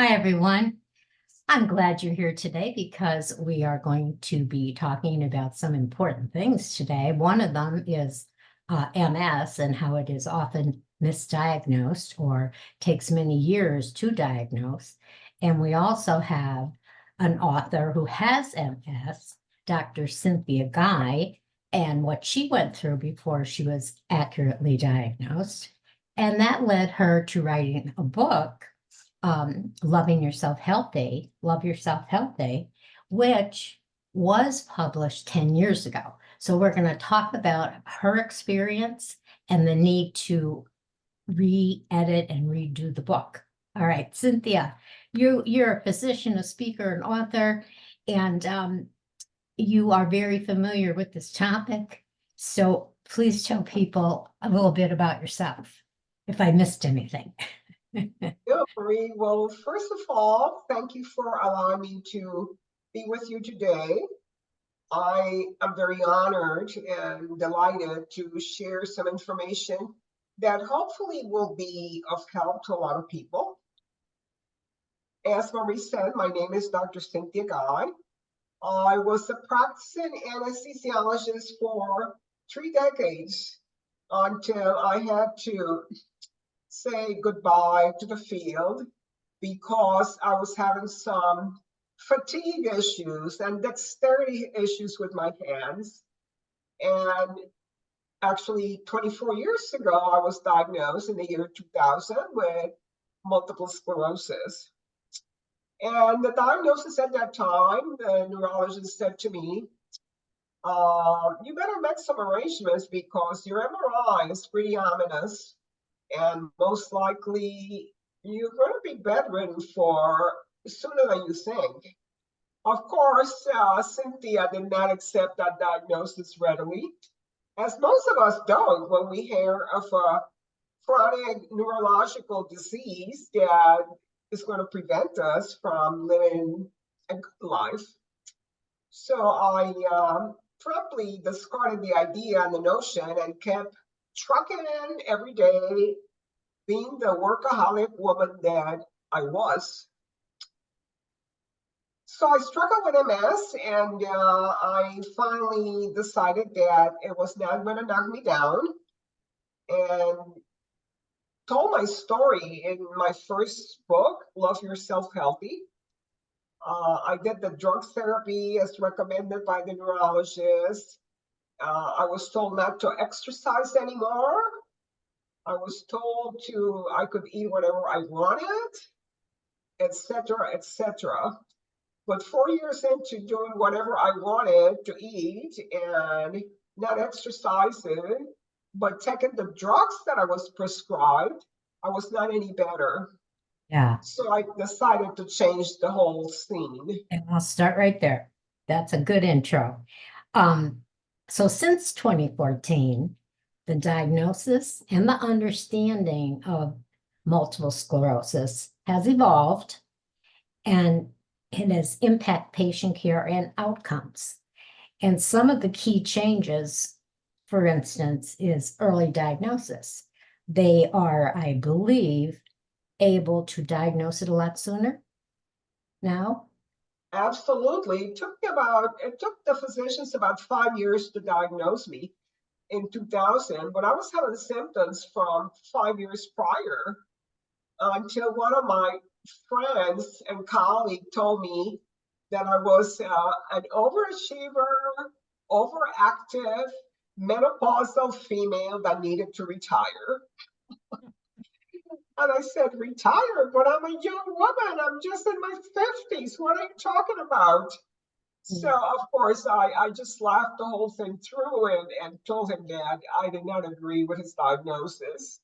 Hi, everyone. I'm glad you're here today because we are going to be talking about some important things today. One of them is MS and how it is often misdiagnosed or takes many years to diagnose. And we also have an author who has MS, Dr. Cynthia Guy, and what she went through before she was accurately diagnosed. And that led her to writing a book, Loving Yourself Healthy, Love Yourself Healthy, which was published 10 years ago. So we're going to talk about her experience and the need to re-edit and redo the book. All right, Cynthia, you're a physician, a speaker, an author, and you are very familiar with this topic. So please tell people a little bit about yourself, if I missed anything. Good, Marie. Well, first of all, thank you for allowing me to be with you today. I am very honored and delighted to share some information that hopefully will be of help to a lot of people. As Marie said, my name is Dr. Cynthia Guy. I was a practicing anesthesiologist for 3 decades until I had to say goodbye to the field because I was having some fatigue issues and dexterity issues with my hands. And actually, 24 years ago, I was diagnosed in the year 2000 with multiple sclerosis. And the diagnosis at that time, the neurologist said to me, you better make some arrangements because your MRI is pretty ominous and most likely you're going to be bedridden for sooner than you think. Of course, Cynthia did not accept that diagnosis readily, as most of us don't when we hear of a chronic neurological disease that is going to prevent us from living a good life. So I promptly discarded the idea and the notion and kept trucking in every day, being the workaholic woman that I was. So I struggled with MS, and I finally decided that it was not going to knock me down, and told my story in my first book, Love Yourself Healthy. I did the drug therapy as recommended by the neurologist. I was told not to exercise anymore. I was told I could eat whatever I wanted, etc., etc. But 4 years into doing whatever I wanted to eat and not exercising, but taking the drugs that I was prescribed, I was not any better. Yeah. So I decided to change the whole scene. And I'll start right there. That's a good intro. So since 2014, the diagnosis and the understanding of multiple sclerosis has evolved and it has impacted patient care and outcomes. And some of the key changes, for instance, is early diagnosis. They are, I believe, able to diagnose it a lot sooner now. Absolutely. It took the physicians about 5 years to diagnose me in 2000, but I was having symptoms from 5 years prior until one of my friends and colleagues told me that I was an overachiever, overactive, menopausal female that needed to retire. And I said, retire? But I'm a young woman. I'm just in my 50s. What are you talking about? So, of course, I just laughed the whole thing through and told him that I did not agree with his diagnosis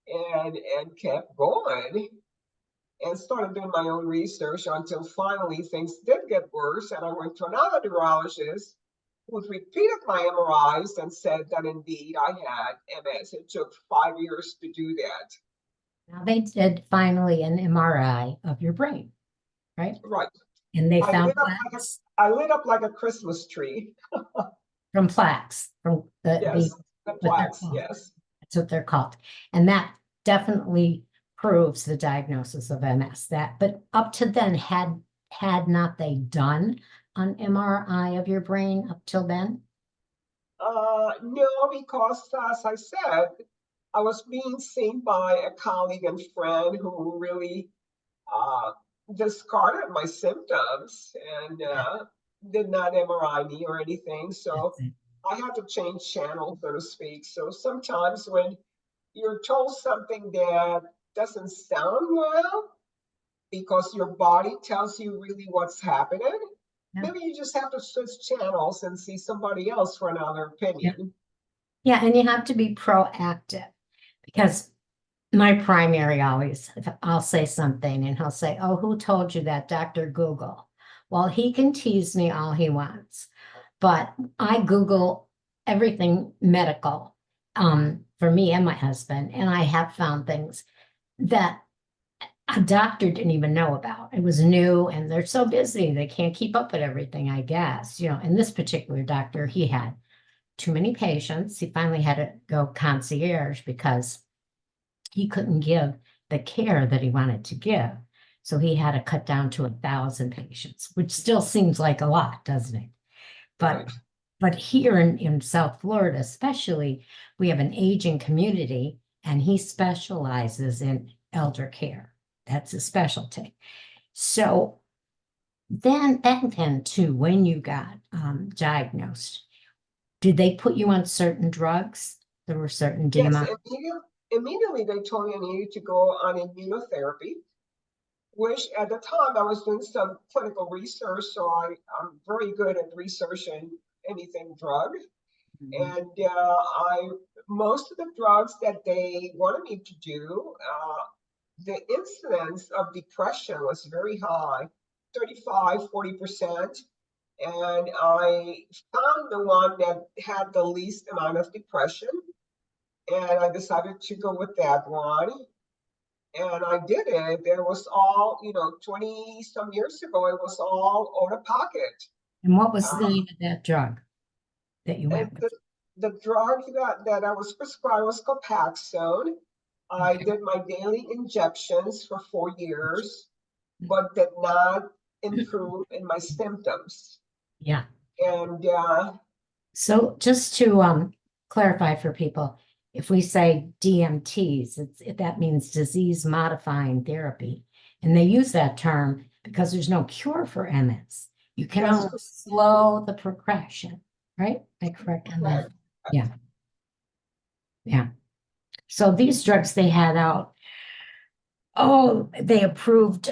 and kept going and started doing my own research until finally things did get worse. And I went to another neurologist who repeated my MRIs and said that indeed I had MS. It took 5 years to do that. Now they did finally an MRI of your brain, right? Right. And they I found lit up plaques I lit up like a Christmas tree. from plaques from Yes, the what they're plaques, called. yes. That's what they're called. And that definitely proves the diagnosis of MS. But up to then, had not they done an MRI of your brain up till then? No, because as I said, I was being seen by a colleague and friend who really uh, discarded my symptoms and did not MRI me or anything. That's So it. I had to change channels, so to speak. So sometimes when you're told something that doesn't sound well, because your body tells you really what's happening, Yeah. maybe you just have to switch channels and see somebody else for another Yeah. opinion. Yeah, and you have to be proactive because my primary always, if I'll say something and he'll say, "Oh, who told you that, Dr. Google?" Well, he can tease me all he wants, but I Google everything medical for me and my husband, and I have found things that a doctor didn't even know about. It was new, and they're so busy they can't keep up with everything, I guess. And this particular doctor, he had too many patients. He finally had to go concierge because he couldn't give the care that he wanted to give. So he had to cut down to 1,000 patients, which still seems like a lot, doesn't it? But Right. but here in South Florida, especially, we have an aging community, and he specializes in elder care. That's his specialty. So then back then too, when you got diagnosed, did they put you on certain drugs? There were certain Yes, DMI. immediately they told me I needed to go on immunotherapy, which at the time I was doing some clinical research, so I'm very good at researching anything drug. Mhm. And most of the drugs that they wanted me to do, the incidence of depression was very high, 35, 40%. And I found the one that had the least amount of depression. And I decided to go with that one. And I did it. It was all, 20 some years ago, it was all out of pocket. And what was the Uh, name of that drug that you and went with? the drug that I was prescribed was Copaxone. I Okay. did my daily injections for 4 years, but did not improve in my symptoms. Yeah. And So just to clarify for people, if we say DMTs, that means disease modifying therapy. And they use that term because there's no cure for MS. You can that's only slow the progression, right? Am I correct on that? correct. Yeah. Yeah. So these drugs they had out, oh, they approved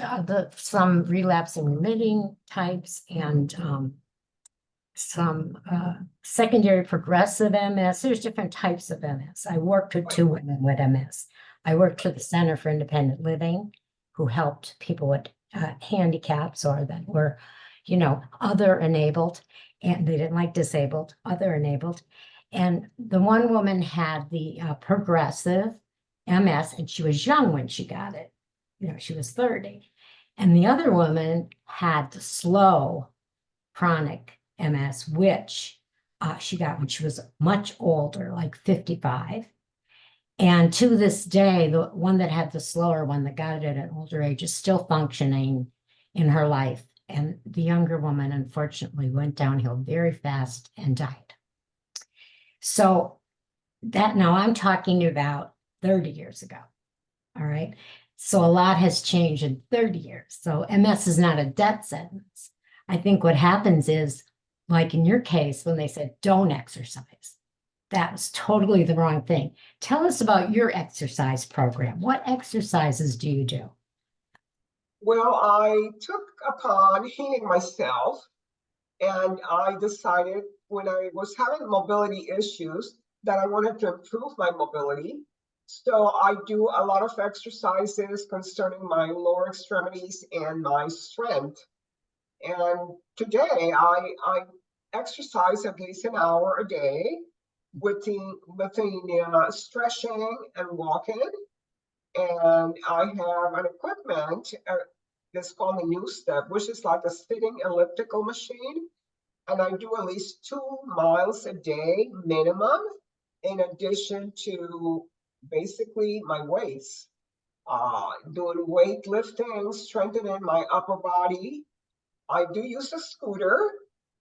some relapsing remitting types and some secondary progressive MS. There's different types of MS. I worked with two women with MS. I worked for the Center for Independent Living, who helped people with handicaps or that were, other enabled, and they didn't like disabled, other enabled. And the one woman had the progressive MS, and she was young when she got it. She was 30. And the other woman had the slow chronic MS, which she got when she was much older, like 55. And to this day, the one that had the slower one that got it at an older age is still functioning in her life. And the younger woman, unfortunately, went downhill very fast and died. So that now I'm talking about 30 years ago. All right. So a lot has changed in 30 years. So MS is not a death sentence. I think what happens is, like in your case, when they said don't exercise, that was totally the wrong thing. Tell us about your exercise program. What exercises do you do? Well, I took upon healing myself, and I decided when I was having mobility issues that I wanted to improve my mobility. So I do a lot of exercises concerning my lower extremities and my strength. And today I exercise at least an hour a day between stretching and walking. And I have an equipment that's called the New Step, which is like a sitting elliptical machine. And I do at least 2 miles a day minimum, in addition to basically my weights. doing weightlifting, strengthening my upper body. I do use a scooter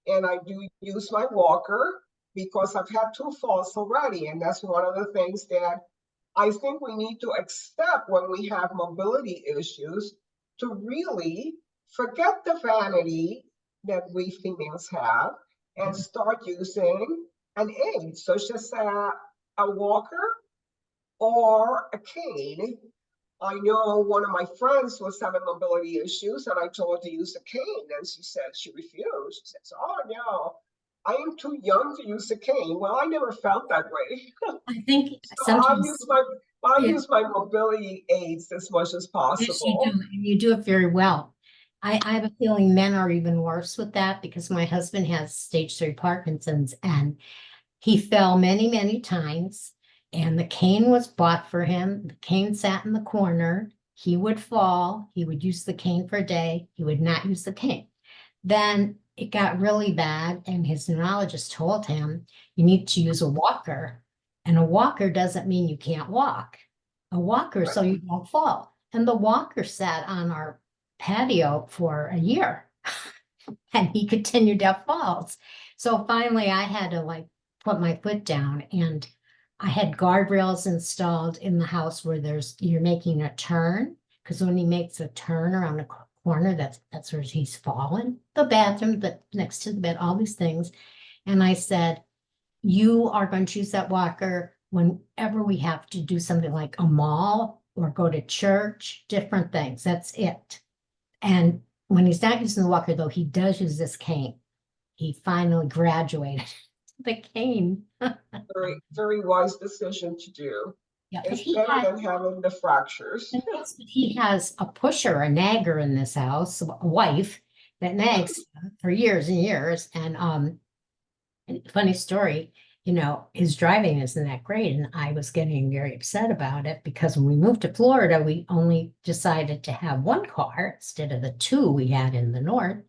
and I do use my walker because I've had two falls already. And that's one of the things that I think we need to accept when we have mobility issues, to really forget the vanity that we females have and start using an aid, such as a walker or a cane. I know one of my friends was having mobility issues and I told her to use a cane, and she said she refused. She says, "Oh no, I am too young to use a cane." Well, I never felt that way. I think So sometimes, I yeah, use my mobility aids as much as yes, you do, possible. and you do it very well. I have a feeling men are even worse with that because my husband has stage 3 Parkinson's and he fell many, many times, and the cane was bought for him. The cane sat in the corner. He would fall. He would use the cane for a day. He would not use the cane. Then it got really bad, and his neurologist told him, you need to use a walker. And a walker doesn't mean you can't walk. A walker so you don't fall. And the walker sat on our patio for a year and he continued to have falls. So finally I had to like put my foot down, and I had guardrails installed in the house where you're making a turn. Because when he makes a turn around a corner, that's where he's fallen. The bathroom, the next to the bed, all these things. And I said, you are going to use that walker whenever we have to do something like a mall or go to church, different things. That's it. And when he's not using the walker, though, he does use this cane. He finally graduated the cane. Very, very wise decision to do. Yeah, but It's better than having the fractures. he has a pusher, a nagger in this house, a wife that nags for years and years. And funny story, his driving isn't that great. And I was getting very upset about it because when we moved to Florida, we only decided to have one car instead of the two we had in the north.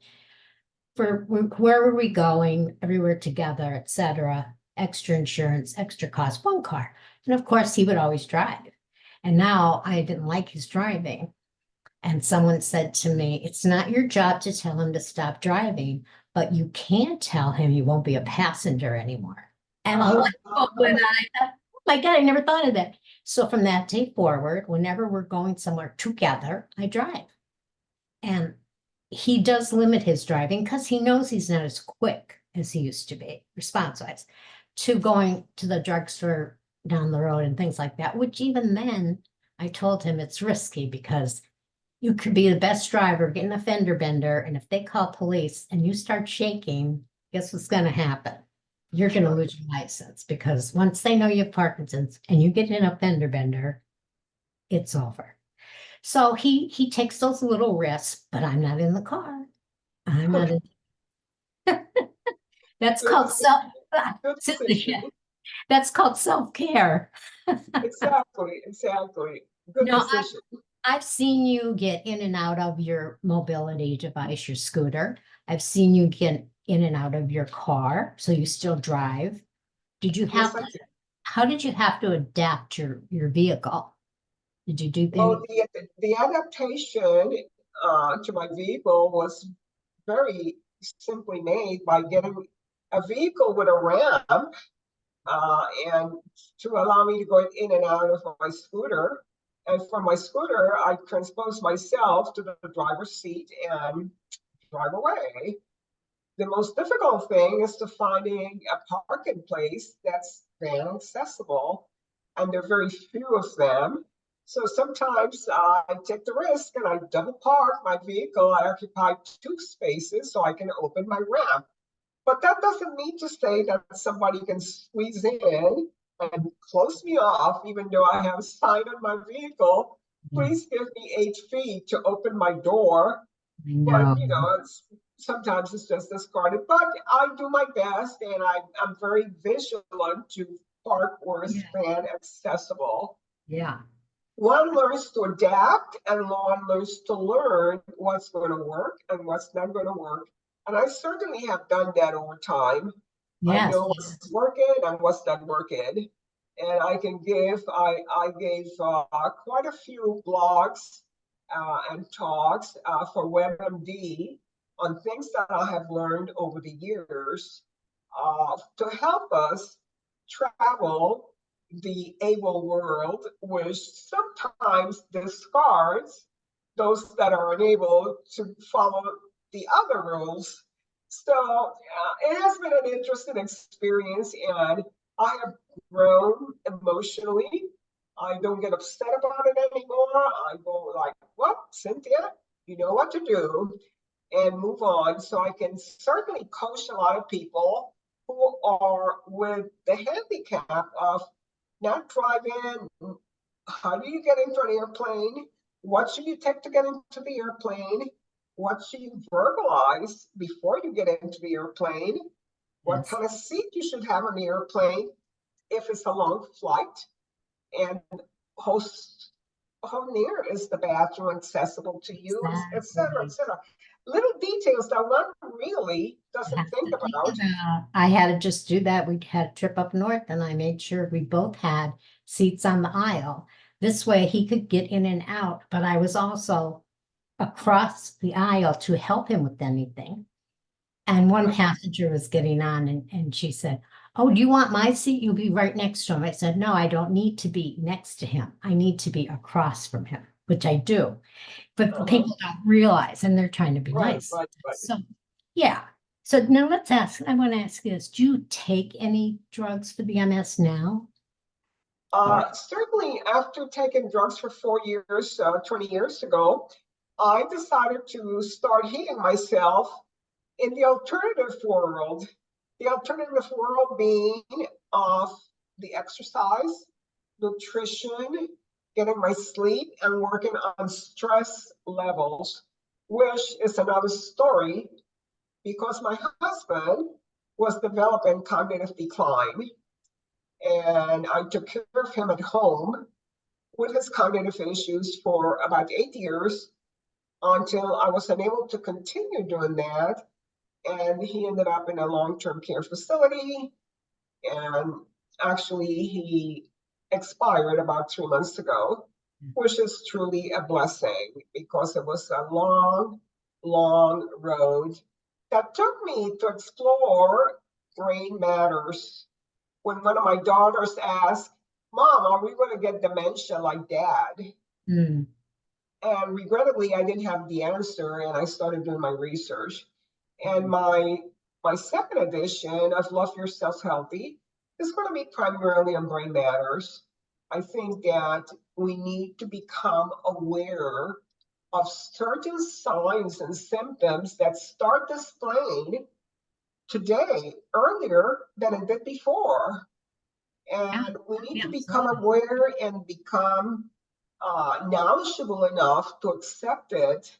For where were we going, everywhere together, etc. Extra insurance, extra cost, one car. And of course, he would always drive. And now I didn't like his driving. And someone said to me, it's not your job to tell him to stop driving, but you can't tell him you won't be a passenger anymore. And a light bulb went on. I thought, oh my God, I never thought of that. So from that day forward, whenever we're going somewhere together, I drive. And he does limit his driving because he knows he's not as quick as he used to be, response-wise, to going to the drugstore down the road and things like that, which even then I told him it's risky because you could be the best driver, getting a fender bender, and if they call police and you start shaking, guess what's going to happen? You're going to lose your license because once they know you have Parkinson's and you get in a fender bender, it's over. So he takes those little risks, but I'm not in the car. I'm not in. That's Good, called self. good decision. That's called self-care. Exactly, exactly. Good No, decision. I've seen you get in and out of your mobility device, your scooter. I've seen you get in and out of your car, so you still drive. Did you Yes, have I to, do. how did you have to adapt your vehicle? Did you do Well, any? the adaptation to my vehicle was very simply made by getting a vehicle with a ramp and to allow me to go in and out of my scooter. And from my scooter, I transpose myself to the driver's seat and drive away. The most difficult thing is to finding a parking place that's van accessible, and there are very few of them. So sometimes I take the risk and I double park my vehicle. I occupy two spaces so I can open my ramp. But that doesn't mean to say that somebody can squeeze in and close me off, even though I have a sign on my vehicle. Yeah, Please give me 8 feet to open my door. I But know. sometimes it's just discarded. But I do my best, and I'm very vigilant to park where it's Yeah. fan accessible. Yeah. One learns to adapt, and one learns to learn what's going to work and what's not going to work. And I certainly have done that over time. I Yes. know what's working and what's not working. And I gave quite a few blogs and talks for WebMD on things that I have learned over the years to help us travel the able world, which sometimes discards those that are unable to follow the other rules. So it has been an interesting experience, and I have grown emotionally. I don't get upset about it anymore. I go like, "What, Cynthia? You know what to do," and move on. So I can certainly coach a lot of people who are with the handicap of not driving. How do you get into an airplane? What should you take to get into the airplane? What should you verbalize before you get into the airplane? What Yes, kind of seat you should have on the airplane if it's a long flight? And host, how near is the bathroom accessible to you, et cetera, et exactly. cetera. Little details that one really I doesn't have think to think about. about. I had to just do that. We had a trip up north and I made sure we both had seats on the aisle. This way he could get in and out, but I was also across the aisle to help him with anything. And one Right. passenger was getting on and she said, "Oh, do you want my seat? You'll be right next to him." I said, "No, I don't need to be next to him. I need to be across from him," which I do. But Uh-huh. people don't realize and they're trying to be Right, nice. right, right. So, yeah. So now I want to ask you this. Do you take any drugs for the MS now? Or, Certainly, after taking drugs for 4 years, 20 years ago, I decided to start healing myself in the alternative world. The alternative world being of the exercise, nutrition, getting my sleep, and working on stress levels, which is another story because my husband was developing cognitive decline, and I took care of him at home with his cognitive issues for about 8 years until I was unable to continue doing that. And he ended up in a long-term care facility. And actually, he expired about 3 months ago, which is truly a blessing because it was a long, long road that took me to explore brain matters. When one of my daughters asked, "Mom, are we going to get dementia like dad?" mm, And regrettably, I didn't have the answer, and I started doing my research. And my second edition of Love Yourself Healthy is going to be primarily on brain matters. I think that we need to become aware of certain signs and symptoms that start displaying today earlier than it did before. yeah, And we need yeah, to become absolutely. aware and become knowledgeable enough to accept it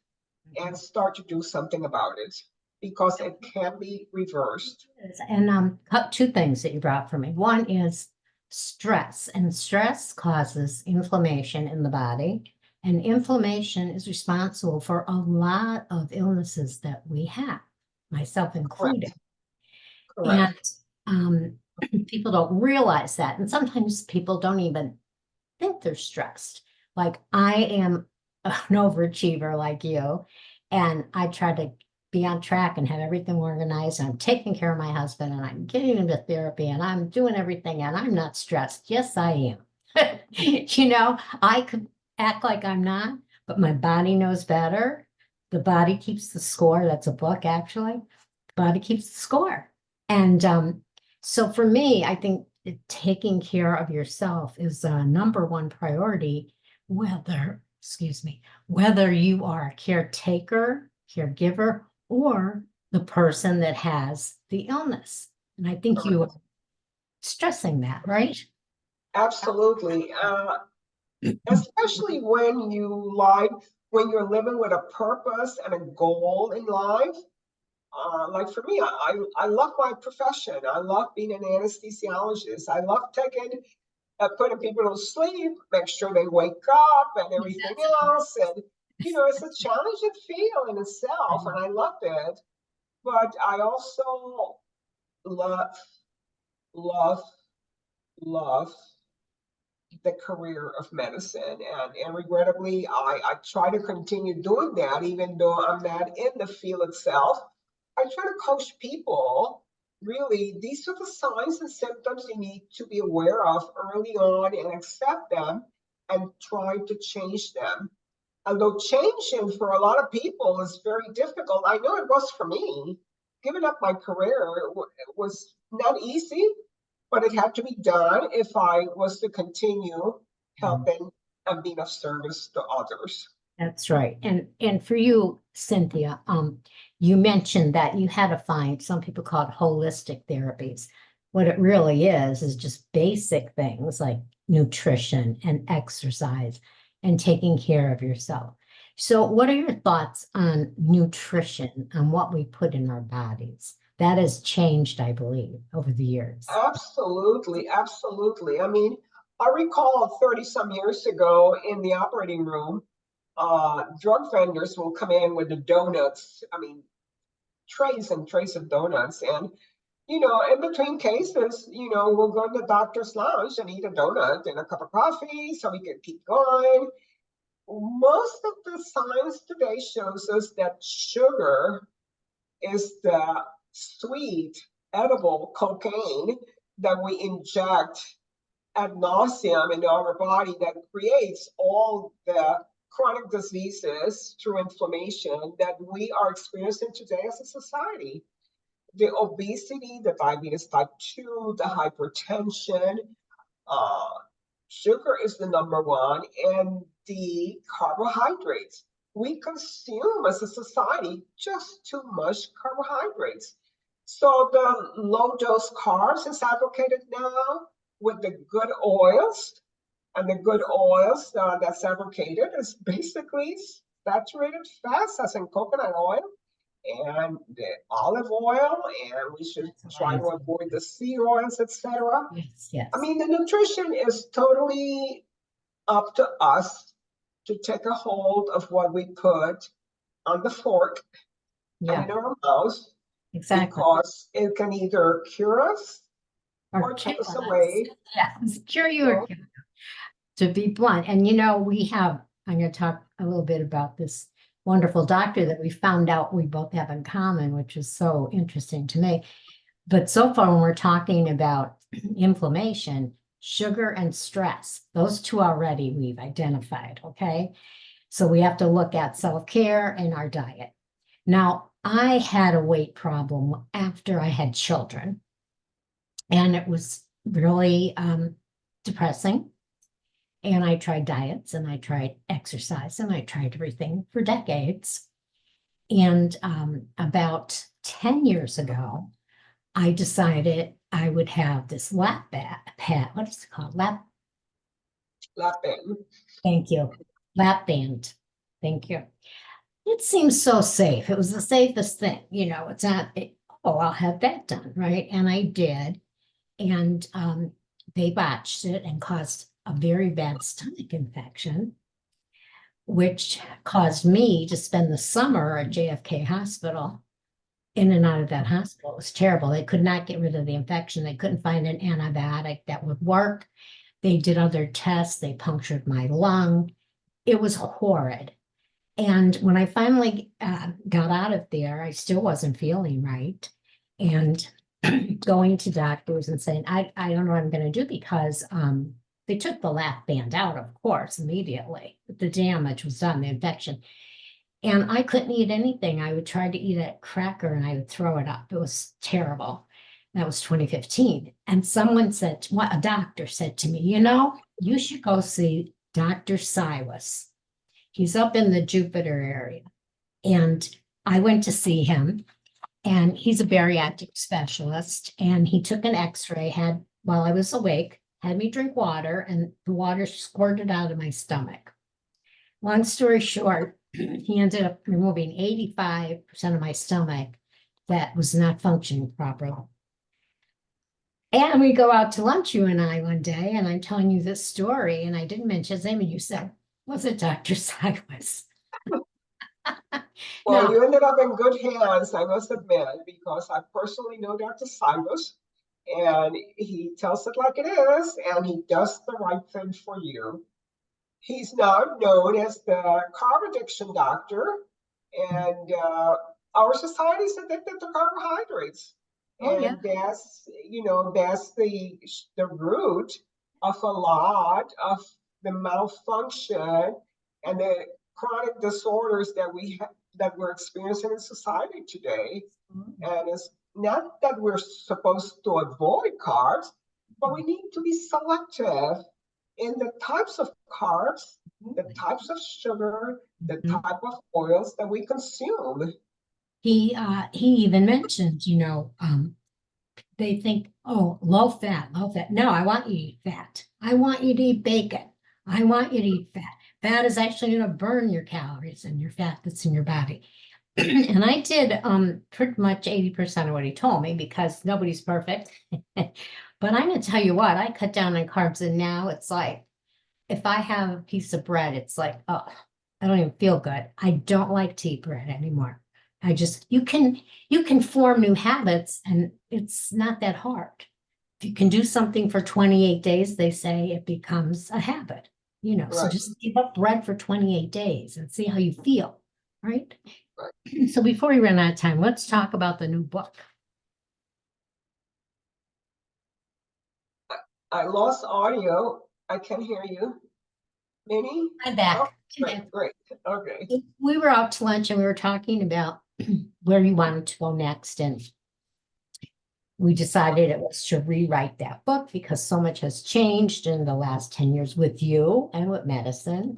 and Mhm. start to do something about it because it can be reversed. And two things that you brought for me. One is stress, and stress causes inflammation in the body, and inflammation is responsible for a lot of illnesses that we have, myself included. Correct. Correct. And um, people don't realize that, and sometimes people don't even think they're stressed. Like I am an overachiever like you, and I try to be on track and have everything organized. And I'm taking care of my husband and I'm getting him to therapy and I'm doing everything and I'm not stressed. Yes, I am. I could act like I'm not, but my body knows better. The body keeps the score. That's a book, actually. The body keeps the score. And so for me, I think taking care of yourself is a number one priority, whether you are a caretaker, caregiver, or the person that has the illness. And I think you are Correct. stressing that, right? Absolutely. Especially when you're living with a purpose and a goal in life. Like for me, I love my profession. I love being an anesthesiologist. I love putting people to sleep, make sure they wake up and everything That's important. else. And, it's a challenging field in itself, and I love it. But I also love, love, love. the career of medicine. And regrettably, I try to continue doing that, even though I'm not in the field itself. I try to coach people. Really, these are the signs and symptoms you need to be aware of early on and accept them and try to change them. Although changing for a lot of people is very difficult. I know it was for me. Giving up my career was not easy, but it had to be done if I was to continue helping and being of service to others. That's right. And for you, Cynthia, you mentioned that you had to find, some people call it holistic therapies. What it really is just basic things like nutrition and exercise and taking care of yourself. So what are your thoughts on nutrition and what we put in our bodies? That has changed, I believe, over the years. Absolutely, absolutely. I mean, I recall 30 some years ago in the operating room, drug vendors will come in with the donuts. I mean, trays and trays of donuts. And, in between cases, we'll go to the doctor's lounge and eat a donut and a cup of coffee so we can keep going. Most of the science today shows us that sugar is the sweet, edible cocaine that we inject ad nauseum into our body that creates all the chronic diseases through inflammation that we are experiencing today as a society. The obesity, the diabetes type 2, the hypertension, uh, sugar is the number one, and the carbohydrates. We consume as a society just too much carbohydrates. So the low dose carbs is advocated now with the good oils, and the good oils that's advocated is basically saturated fats, as in coconut oil and the olive oil, and we should That's try to amazing. avoid the seed oils, etc. Yes, I yes. mean, the nutrition is totally up to us to take a hold of what we put on the fork and Yeah, in our mouth, exactly. because it can either cure us Or or kill take us us. away. Yes, cure you or So, kill, to be blunt. And we have, I'm going to talk a little bit about this wonderful doctor that we found out we both have in common, which is so interesting to me. But so far, when we're talking about inflammation, sugar and stress, those two already we've identified, okay? So we have to look at self-care and our diet. Now, I had a weight problem after I had children, and it was really depressing. And I tried diets and I tried exercise and I tried everything for decades. And about 10 years ago, I decided I would have this lap pad. What is it called? lapping. Thank you. Lap band. Thank you. It seems so safe. It was the safest thing. It's not, oh, I'll have that done. Right. And I did. And they botched it and caused a very bad stomach infection, which caused me to spend the summer at JFK Hospital, in and out of that hospital. It was terrible. They could not get rid of the infection. They couldn't find an antibiotic that would work. They did other tests. They punctured my lung. It was horrid. And when I finally got out of there, I still wasn't feeling right. And going to doctors and saying, I don't know what I'm going to do, because they took the lap band out, of course, immediately. The damage was done, the infection. And I couldn't eat anything. I would try to eat a cracker and I would throw it up. It was terrible. That was 2015. And someone said, what a doctor said to me, you should go see Dr. Silas. He's up in the Jupiter area. And I went to see him, and he's a bariatric specialist. And he took an x-ray, had, while I was awake, had me drink water, and the water squirted out of my stomach. Long story short, he ended up removing 85% of my stomach that was not functioning properly. And we go out to lunch, you and I, one day, and I'm telling you this story, and I didn't mention his name, and you said, was it Dr. Silas? Well, No, you ended up in good hands, I must admit, because I personally know Dr. Cyrus, and he tells it like it is, and he does the right thing for you. He's now known as the carb addiction doctor, and our society's addicted to carbohydrates, Oh, yeah. and that's the root of a lot of the malfunction and the chronic disorders that we're experiencing in society today. And it's not that we're supposed to avoid carbs, but we need to be selective in the types of carbs, the types of sugar, the Mhm. type of oils that we consume. He even mentioned, they think, oh, low fat, low fat. No, I want you to eat fat. I want you to eat bacon. I want you to eat fat. Fat is actually going to burn your calories and your fat that's in your body. And I did pretty much 80% of what he told me because nobody's perfect. But I'm going to tell you what, I cut down on carbs and now it's like if I have a piece of bread, it's like, oh, I don't even feel good. I don't like to eat bread anymore. I just you can form new habits and it's not that hard. If you can do something for 28 days, they say it becomes a habit, so Right, just give up bread for 28 days and see how you feel, right? right. So before we run out of time, let's talk about the new book. I lost audio. I can hear you. Minnie? I'm Oh, back. I'm great, back. great. Okay. We were out to lunch and we were talking about where you wanted to go next. And we decided it was to rewrite that book because so much has changed in the last 10 years with you and with medicine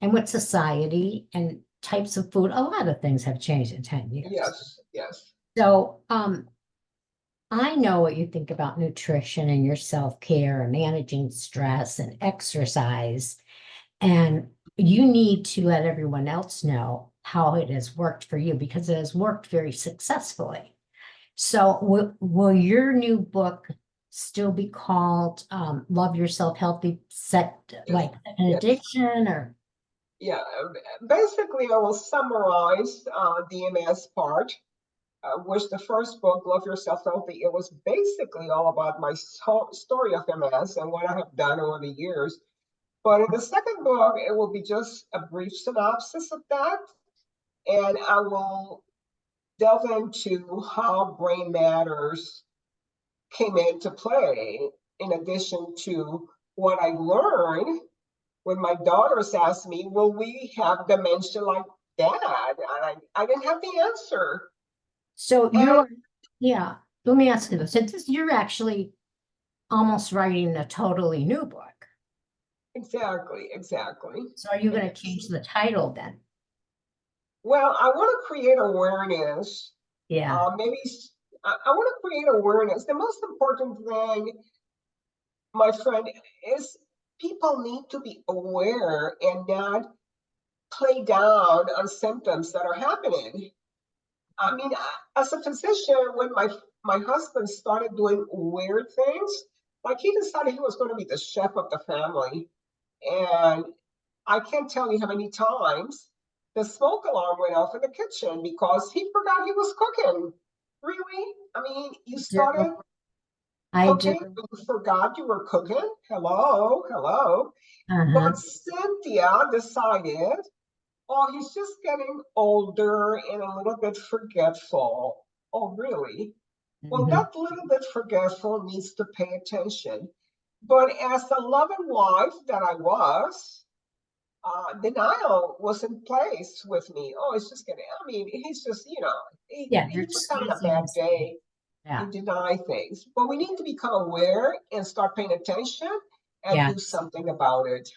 and with society and types of food. A lot of things have changed in 10 years. Yes, yes, So I know what you think about nutrition and your self-care and managing stress and exercise. And you need to let everyone else know how it has worked for you because it has worked very successfully. So will your new book still be called Love Yourself Healthy Set yes, like an yes. addiction or Yeah, basically, I will summarize the MS part, which the first book, Love Yourself Healthy, it was basically all about my story of MS and what I have done over the years. But in the second book, it will be just a brief synopsis of that. And I will delve into how brain matters came into play, in addition to what I learned when my daughters asked me, will we have dementia like dad? And I didn't have the answer. so And yeah, let me ask you this. So you're actually almost writing a totally new book. exactly, exactly. So are you going to Yes. change the title then? Well, I want to create awareness. Yeah. Maybe I want to create awareness. The most important thing, my friend, is people need to be aware and not play down on symptoms that are happening. I mean, as a physician, when my husband started doing weird things, like he decided he was going to be the chef of the family, and I can't tell you how many times the smoke alarm went off in the kitchen because he forgot he was cooking. Really? I mean, you Do. started I do. cooking, but you forgot you were cooking? Hello, hello. Uh-huh. But Cynthia decided, oh, he's just getting older and a little bit forgetful. Oh, really? Well, Mhm. that little bit forgetful needs to pay attention. But as a loving wife that I was, denial was in place with me. Oh, it's just gonna, I mean, he's just, Yeah, you're he's just having a excusing bad his behavior. day. Yeah. You deny things. But we need to become aware and start paying attention and Yeah. do something about it.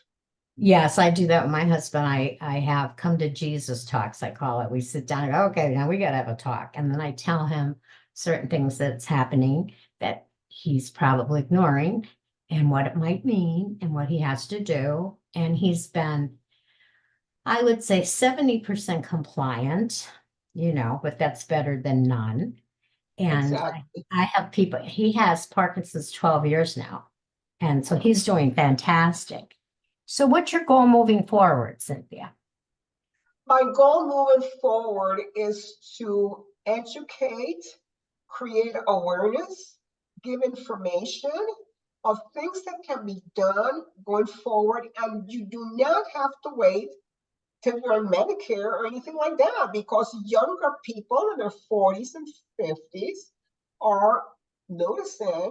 Yes, I do that with my husband. I have come to Jesus talks, I call it. We sit down and go, okay, now we got to have a talk. And then I tell him certain things that's happening that he's probably ignoring and what it might mean and what he has to do. And he's been, I would say, 70% compliant, but that's better than none. And Exactly. I have people, he has Parkinson's 12 years now. And so he's doing fantastic. So what's your goal moving forward, Cynthia? My goal moving forward is to educate, create awareness, give information of things that can be done going forward, and you do not have to wait till you're on Medicare or anything like that, because younger people in their 40s and 50s are noticing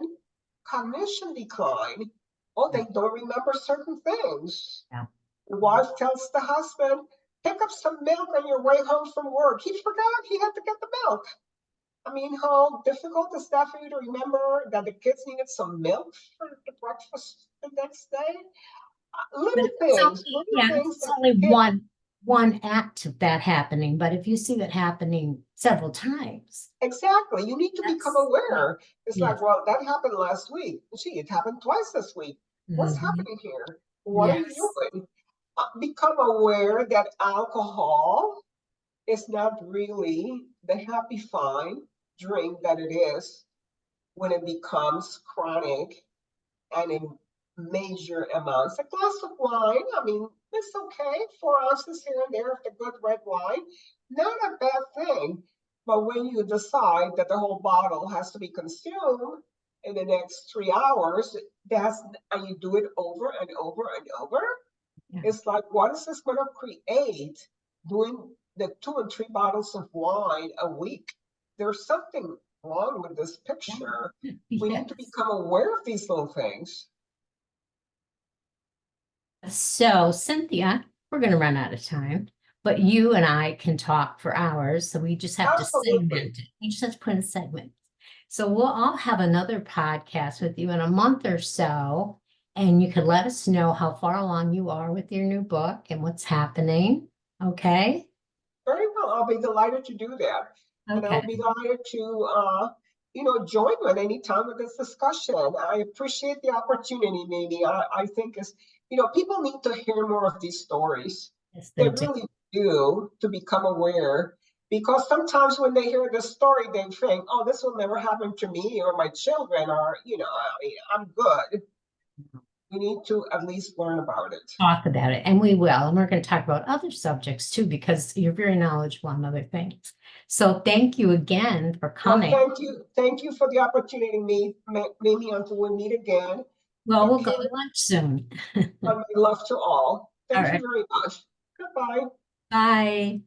cognition decline. Oh, they don't remember certain things. Yeah. The wife tells the husband, pick up some milk on your way home from work. He forgot he had to get the milk. I mean, how difficult is that for you to remember that the kids needed some milk for the breakfast the next day? But Little things it's that only kids. one act of that happening. But if you see that happening several times, Exactly. You need to become yeah. aware. It's Yes. like, well, that happened last week. Gee, it happened twice this week. What's Mhm. happening here? What are you Yes. doing? Become aware that alcohol is not really the happy fine drink that it is when it becomes chronic and in major amounts. A glass of wine, I mean, it's okay, 4 ounces here and there of the good red wine, not a bad thing. But when you decide that the whole bottle has to be consumed in the next 3 hours, and you do it over and over and over, Yeah. it's like, what is this going to create doing the 2 and 3 bottles of wine a week? There's something wrong with this picture. We need to Yes. become aware of these little things. So, Cynthia, we're going to run out of time, but you and I can talk for hours. So we just have to Absolutely. segment it. You just have to put in segments. So I'll have another podcast with you in a month or so, and you can let us know how far along you are with your new book and what's happening. Okay? Very well. I'll be delighted to do that. And I'll Okay. be delighted to, join you at any time with this discussion. I appreciate the opportunity, Mimi. I think people need to hear more of these stories. Yes, They they do. really do, to become aware. Because sometimes when they hear this story, they think, oh, this will never happen to me or my children, or, I'm good. We need to at least learn about it. Talk about it, and we will. And we're going to talk about other subjects too, because you're very knowledgeable on other things. So thank you again for Well, coming. thank you for the opportunity to Mimi, until we meet again. Well, Take we'll go care, to lunch soon. and my love to all. All Thank you right. very much. Goodbye. Bye.